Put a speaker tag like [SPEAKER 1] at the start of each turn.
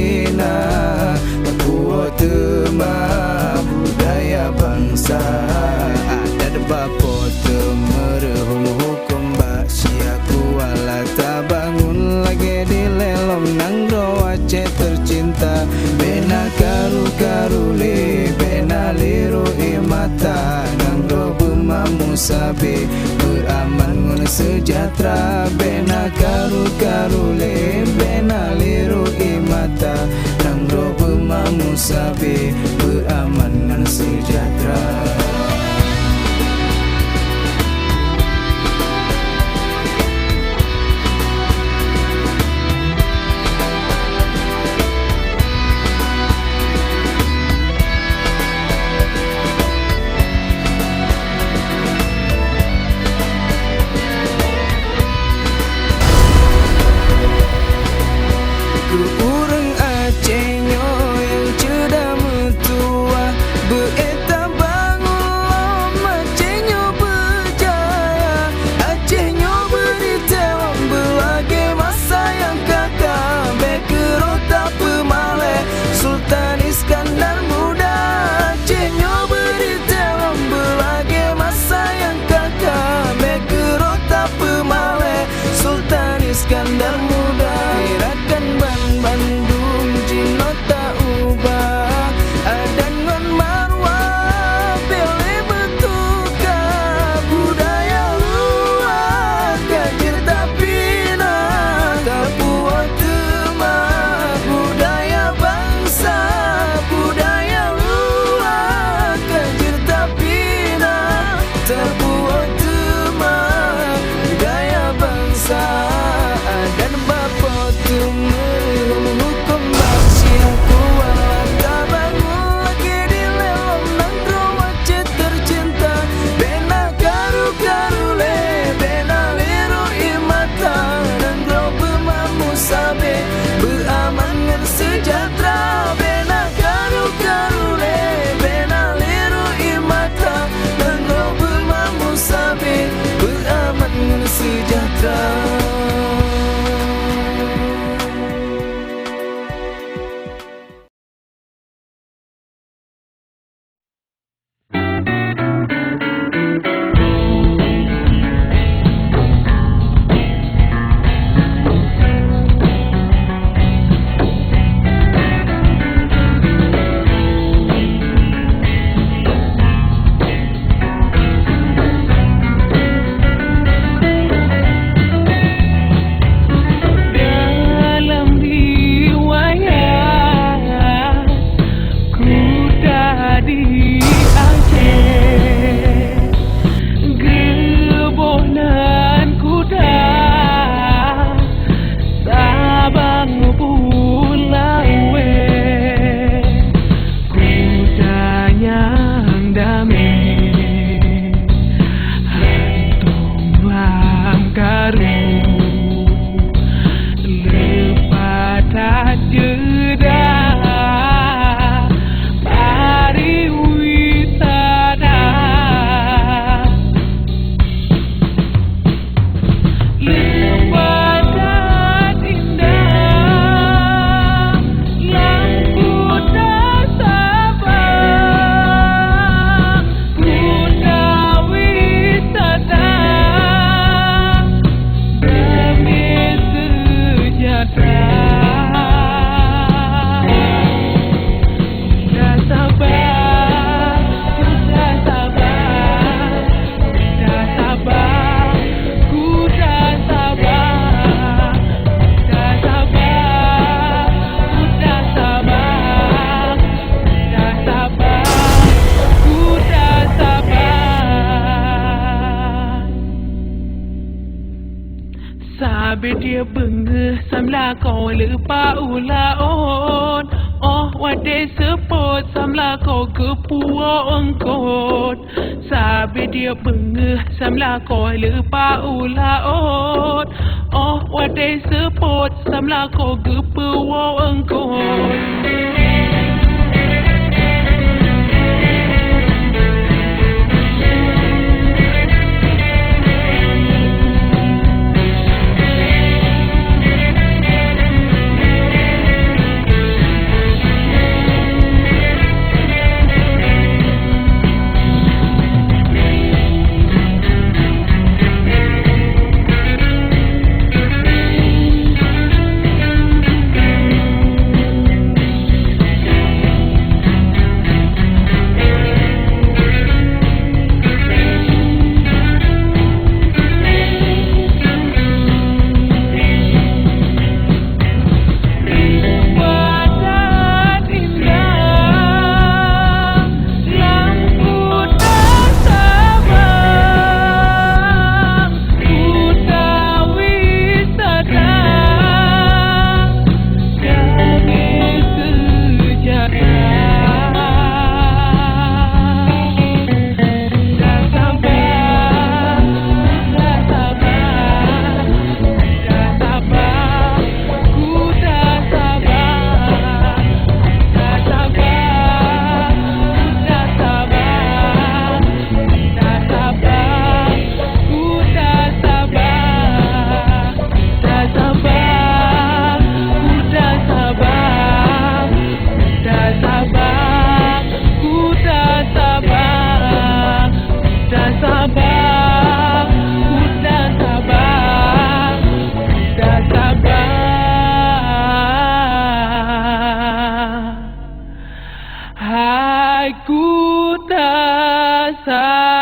[SPEAKER 1] bina Papua tema budaya bangsa Adat bapa temerhum hukum bak siaku wala tak bangun lagi di lelom nang do Aceh tercinta bena karu-karu le bena liru imata nang do bemamu sabe beraman ngun sejahtera bena karu-karu le bena liru imata nang do bemamu sabe beraman ngun sejahtera. Iskandar muda gerakan ban Bandung Cino tak ubah adan ngon marwah bele betuka budaya luar gajir tapina Papua tema budaya bangsa budaya luar gajir tapina Papua tema budaya bangsa dan bapa tumerhum hukum bak siaku wala tak bangun lagi di lelom nang do Aceh tercinta bena karu-karu le bena liru imata nang do bemamu sabe beraman ngan sejahtera bena karu-karu le bena liru imata nang do bemamu sabe beraman ngan sejahtera.
[SPEAKER 2] Sabe dia bengah samla kau lupa ulaon Oh wadai sepot samla kau kepua engkot Sabe dia bengah samla kau lupa ulaon Oh wadai sepot samla kau kepua engkot rasa